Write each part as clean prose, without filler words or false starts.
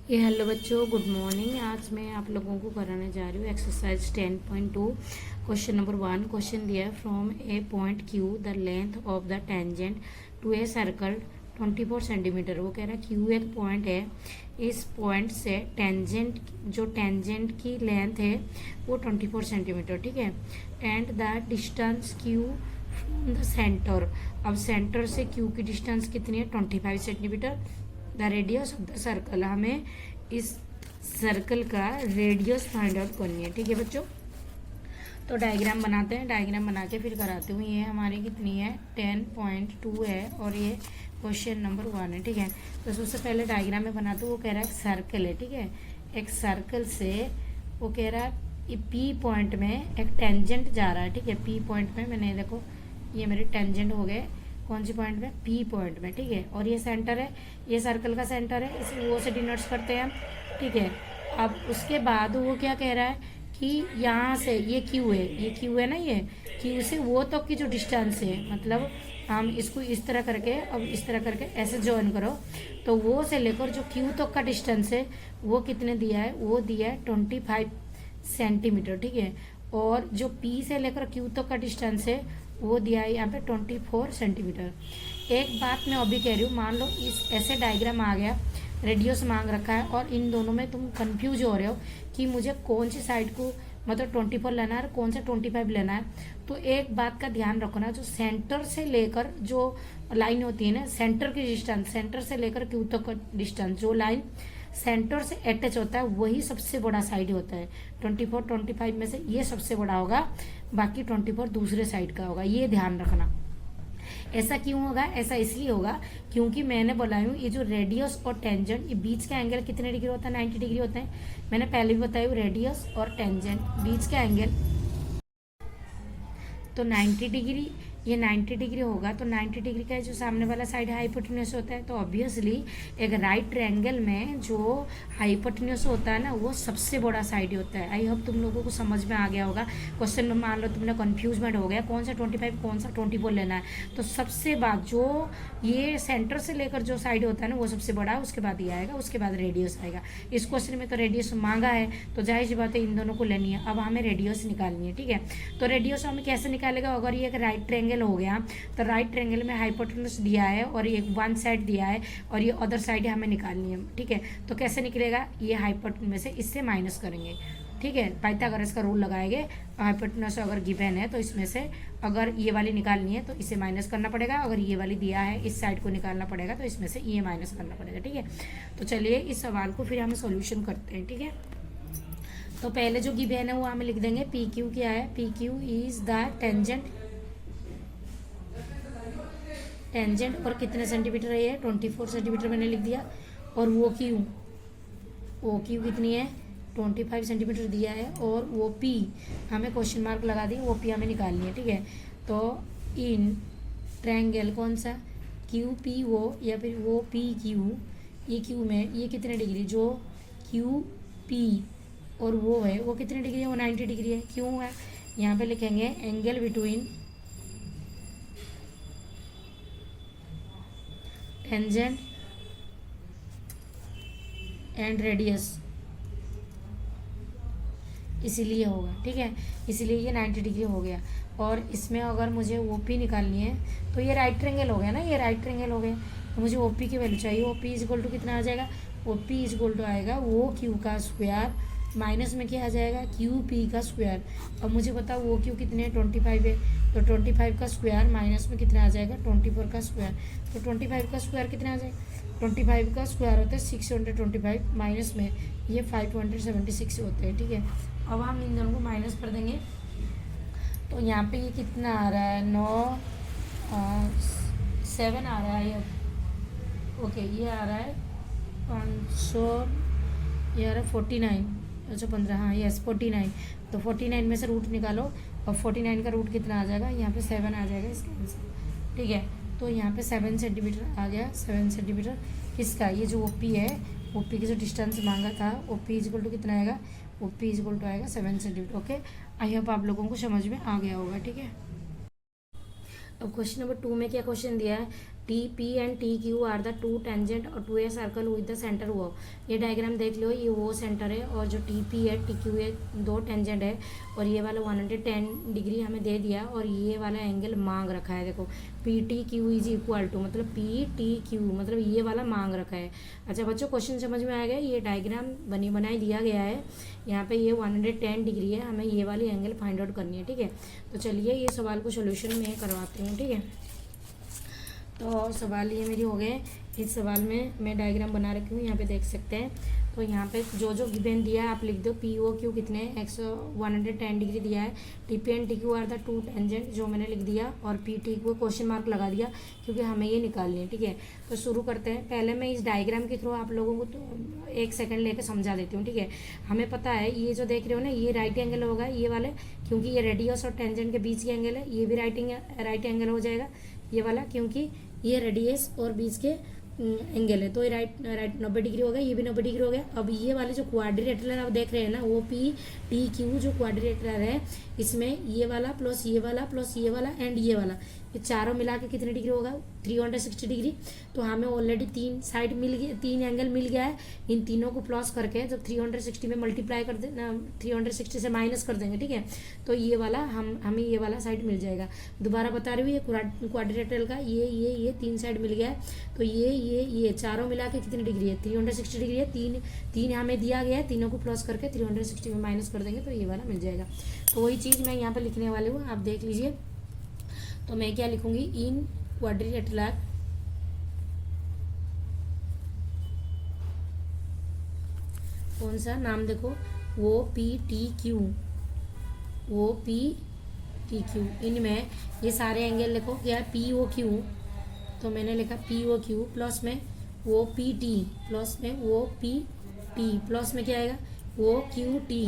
ये हेलो बच्चों, good morning. आज मैं आप लोगों को कराने जा रही हूँ एक्सरसाइज 10.2। क्वेश्चन नंबर 1 क्वेश्चन दिया है, from a point Q the length of the tangent to a circle 24 centimetre. वो कह रहा है क्यू एक पॉइंट है, इस पॉइंट से टेंजेंट जो टेंजेंट की लेंथ है वो 24 सेंटीमीटर, ठीक है। And the distance Q from the centre, अब सेंटर से क्यू की डिस्टेंस कितनी है 25 centimetre. The radius of the circle, हमें इस सर्कल का रेडियस फाइंड आउट करनी है, ठीक है बच्चों। तो डायग्राम बनाते हैं, डायग्राम बना के फिर कराती हूँ। ये हमारी कितनी है 10.2 है और ये क्वेश्चन नंबर 1 है, ठीक है। तो सबसे पहले डायग्राम में बनाते हूँ। वो कह रहा है सर्कल है, ठीक है। एक सर्कल से वो कह रहा है पी पॉइंट में एक टेंजेंट जा रहा है, ठीक है। पी पॉइंट में मैंने देखो ये मेरे टेंजेंट हो गए कौन सी पॉइंट में, पी पॉइंट में, ठीक है। और ये सेंटर है, ये सर्कल का सेंटर है, इसे वो से डिनोट्स करते हैं हम, ठीक है। अब उसके बाद वो क्या कह रहा है कि यहाँ से ये क्यू है, ये क्यू है ना, ये क्यू से वो तक की जो डिस्टेंस है, मतलब हम इसको इस तरह करके अब इस तरह करके ऐसे ज्वाइन करो तो वो से लेकर जो क्यू तक का डिस्टेंस है वो कितने दिया है, वो दिया है 25 सेंटीमीटर, ठीक है। और जो पी से लेकर क्यू तक का डिस्टेंस है वो दिया है यहाँ पे 24 सेंटीमीटर। एक बात मैं अभी कह रही हूँ, मान लो इस ऐसे डायग्राम आ गया, रेडियस मांग रखा है और इन दोनों में तुम कंफ्यूज हो रहे हो कि मुझे कौन सी साइड को मतलब 24 लेना है और कौन सा 25 लेना है। तो एक बात का ध्यान रखना, जो सेंटर से लेकर जो लाइन होती है ना, सेंटर की डिस्टेंस, सेंटर से लेकर क्यू तक का डिस्टेंस, जो लाइन सेंटर से अटैच होता है वही सबसे बड़ा साइड होता है। 24 25 में से ये सबसे बड़ा होगा, बाकी 24 दूसरे साइड का होगा, ये ध्यान रखना। ऐसा क्यों होगा, ऐसा इसलिए होगा क्योंकि मैंने बोला हूँ ये जो रेडियस और टेंजेंट, ये बीच का एंगल कितने डिग्री होता है, 90 डिग्री होता है। मैंने पहले भी बताया रेडियस और टेंजेंट बीच का एंगल तो 90 डिग्री, ये 90 डिग्री होगा तो 90 डिग्री का जो सामने वाला साइड हाइपोटेन्यूस होता है, तो ऑब्वियसली एक राइट ट्रायंगल में जो हाइपोटेन्यूस होता है ना वो सबसे बड़ा साइड होता है। आई होप तुम लोगों को समझ में आ गया होगा। क्वेश्चन में मान लो तुमने कन्फ्यूजमेंट हो गया कौन सा 25 कौन सा 24 लेना है, तो सबसे बाद जो ये सेंटर से लेकर जो साइड होता है ना वो सबसे बड़ा है, उसके बाद ये आएगा, उसके बाद रेडियस आएगा। इस क्वेश्चन में तो रेडियस मांगा है तो जाहिर सी बात है इन दोनों को लेनी है। अब हमें रेडियस निकालनी है, ठीक है। तो रेडियस हमें कैसे निकालेगा, अगर ये एक राइट ट्रायंगल हो गया तो राइट ट्रायंगल में हाइपोटेन्यूस दिया है और ये वन साइड दिया है और ये अदर साइड हमें निकालनी है, ठीक है। तो कैसे निकलेगा, ये हाइपोटेन्यूस में से इससे माइनस करेंगे, ठीक है। पाइथागोरस का रूल लगाएंगे, हाइपोटेन्यूस अगर गिवन है तो इसमें से अगर ये वाली निकालनी है तो इसे माइनस करना पड़ेगा, अगर ये वाली दिया है इस साइड को निकालना पड़ेगा तो इसमें से ये माइनस करना पड़ेगा, ठीक है। तो चलिए इस सवाल को फिर हम सॉल्यूशन करते हैं, ठीक है। तो पहले जो गिवन है वो हमें लिख देंगे, पी क्यू क्या है, P Q is the tangent, tangent और कितने सेंटीमीटर है ये 24 सेंटीमीटर मैंने लिख दिया। और वो क्यू कितनी है 25 सेंटीमीटर दिया है। और वो पी हमें क्वेश्चन मार्क लगा दी, वो पी हमें निकालनी है, ठीक है। तो इन ट्रायंगल कौन सा क्यू पी वो या फिर वो पी क्यू, ये क्यू में ये कितने डिग्री, जो क्यू पी और वो है वो कितने डिग्री है, वो 90 डिग्री है। क्यों है यहाँ पे लिखेंगे angle between tangent and radius, इसीलिए होगा, ठीक है। इसीलिए ये 90 डिग्री हो गया। और इसमें अगर मुझे ओ पी निकालनी है तो ये राइट ट्रायंगल हो गया ना, ये राइट ट्रायंगल हो गया तो मुझे ओ पी की वैल्यू चाहिए। O P is equal to कितना आ जाएगा, O P is equal to आएगा वो क्यू का स्क्वायर माइनस में क्या आ जाएगा क्यू पी का स्क्वायर। अब मुझे बताओ वो क्यू कितने 25 है, तो 25 का स्क्वायर माइनस में कितना आ जाएगा 24 का स्क्वायर। तो 25 का स्क्वायर कितना आ जाएगा, 25 का स्क्वायर होता है 625 माइनस में ये 576 होते हैं, ठीक है। अब हम इन दोनों को माइनस कर देंगे तो यहाँ पे ये कितना आ रहा है 7 आ रहा है ये, ओके। ये आ रहा है 500, ये आ रहा है 49, अच्छा 15, हाँ यस 49। तो 49 में से रूट निकालो और 49 का रूट कितना आ जाएगा, यहाँ पे 7 आ जाएगा इसका आंसर, ठीक है। तो यहाँ पे 7 सेंटीमीटर आ गया, 7 सेंटीमीटर किसका, ये जो ओपी है, ओपी की जो डिस्टेंस मांगा था ओपी इज इक्वल टू कितना आएगा, ओपी इज इक्वल टू आएगा 7 सेंटीमीटर, ओके। आई होप आप लोगों को समझ में आ गया होगा, ठीक है। अब क्वेश्चन नंबर 2 में क्या क्वेश्चन दिया है, T P and T Q are the two tangent or to a circle with the centre वो। ये डायग्राम देख लो, ये वो सेंटर है और जो टी पी है टी क्यू है, दो टेंजेंट है और ये वाला 110 डिग्री हमें दे दिया और ये वाला एंगल मांग रखा है। देखो P T Q is equal to, मतलब पी टी क्यू मतलब ये वाला मांग रखा है। अच्छा बच्चों क्वेश्चन समझ में आ गया। ये डायग्राम बनाई दिया गया है, यहाँ पे ये 110 डिग्री है, हमें ये वाली एंगल फाइंड आउट करनी है। ठीक है, तो चलिए ये सवाल को सोल्यूशन में करवाती हूँ। ठीक है, तो सवाल ये मेरी हो गए। इस सवाल में मैं डायग्राम बना रखी हूँ, यहाँ पे देख सकते हैं। तो यहाँ पे जो जो गिवन दिया है आप लिख दो। पी ओ क्यू कितने 110 डिग्री दिया है। T P and T Q are the two tangent, जो मैंने लिख दिया, और पी टी को क्वेश्चन मार्क लगा दिया क्योंकि हमें ये निकालनी है। ठीक है, तो शुरू करते हैं। पहले मैं इस डायग्राम के थ्रू आप लोगों को तो 1 सेकंड लेकर समझा देती हूँ। ठीक है, हमें पता है ये जो देख रहे हो ना, ये राइट एंगल होगा ये वाले, क्योंकि ये रेडियस और टेंजेंट के बीच की एंगल है। ये भी राइट एंगल हो जाएगा ये वाला, क्योंकि ये रेडियस और बीच के एंगल है। तो ये राइट 90 डिग्री हो गया, ये भी 90 डिग्री हो गया। अब ये वाले जो क्वाड्रिलेटरल आप देख रहे हैं ना, वो पी टी क्यू जो क्वाड्रिलेटरल है, इसमें ये वाला प्लस ये वाला प्लस ये वाला एंड ये वाला, ये चारों मिला के कितने डिग्री होगा 360 डिग्री। तो हमें ऑलरेडी 3 साइड मिल गई, 3 एंगल मिल गया है। इन तीनों को प्लस करके जब 360 में मल्टीप्लाई कर देना, 360 से माइनस कर देंगे। ठीक है, तो ये वाला हमें ये वाला साइड मिल जाएगा। दोबारा बता रही हूँ, ये क्वाड्रिलेटरल का ये 3 साइड मिल गया है। तो ये चारों मिला के कितनी डिग्री है 360 डिग्री है। तीन हमें दिया गया है, तीनों को प्लस करके 360 में माइनस कर देंगे तो ये वाला मिल जाएगा। तो वही चीज़ मैं यहाँ पर लिखने वाली हूँ, आप देख लीजिए। तो मैं क्या लिखूंगी, इन क्वाड्रिलेटरल कौन सा नाम देखो, वो पी टी क्यू, वो पी टी क्यू, इनमें ये सारे एंगल लिखो क्या है पी ओ क्यू। तो मैंने लिखा पी ओ क्यू प्लस में वो पी टी प्लस में वो पी टी प्लस में क्या आएगा वो क्यू टी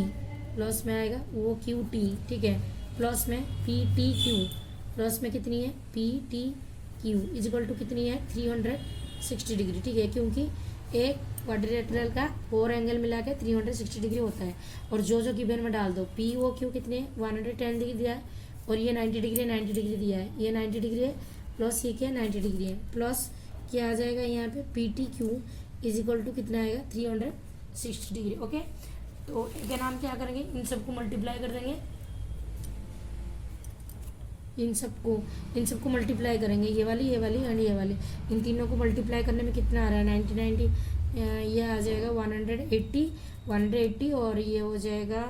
प्लस में आएगा वो क्यू टी। ठीक है, प्लस में पी टी क्यू प्लस में कितनी है P T Q is equal to कितनी है 360 डिग्री। ठीक है, क्योंकि एक क्वाड्रिलेटरल का 4 एंगल मिला के 360 डिग्री होता है। और जो जो गिवन में डाल दो, पी ओ क्यू कितने 110 डिग्री दिया है और ये 90 डिग्री दिया है, ये 90 डिग्री है प्लस ये क्या 90 डिग्री है, प्लस क्या आ जाएगा यहाँ पे P T Q is equal to कितना आएगा 360 डिग्री। ओके, तो क्या नाम क्या करेंगे, इन सबको मल्टीप्लाई कर देंगे, इन सबको मल्टीप्लाई करेंगे, ये वाली एंड ये वाली। इन तीनों को मल्टीप्लाई करने में कितना आ रहा है 90 ये आ जाएगा 180 और ये हो जाएगा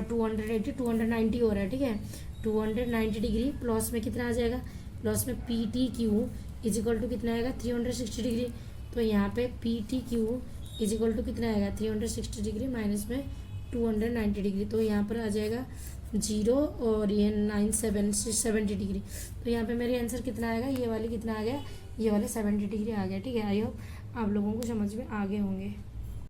290 हो रहा है। ठीक है, 290 डिग्री प्लस में कितना आ जाएगा, प्लस में P T Q is equal to कितना आएगा 360 डिग्री। तो यहाँ पे P T Q is equal to कितना आएगा 360 डिग्री माइनस में 290 डिग्री। तो यहाँ पर आ जाएगा 0 और ये 70 डिग्री। तो यहाँ पे मेरे आंसर कितना आएगा, ये वाली कितना आ गया, ये वाले 70 डिग्री आ गया। ठीक है, आई होप आप लोगों को समझ में आ गए होंगे।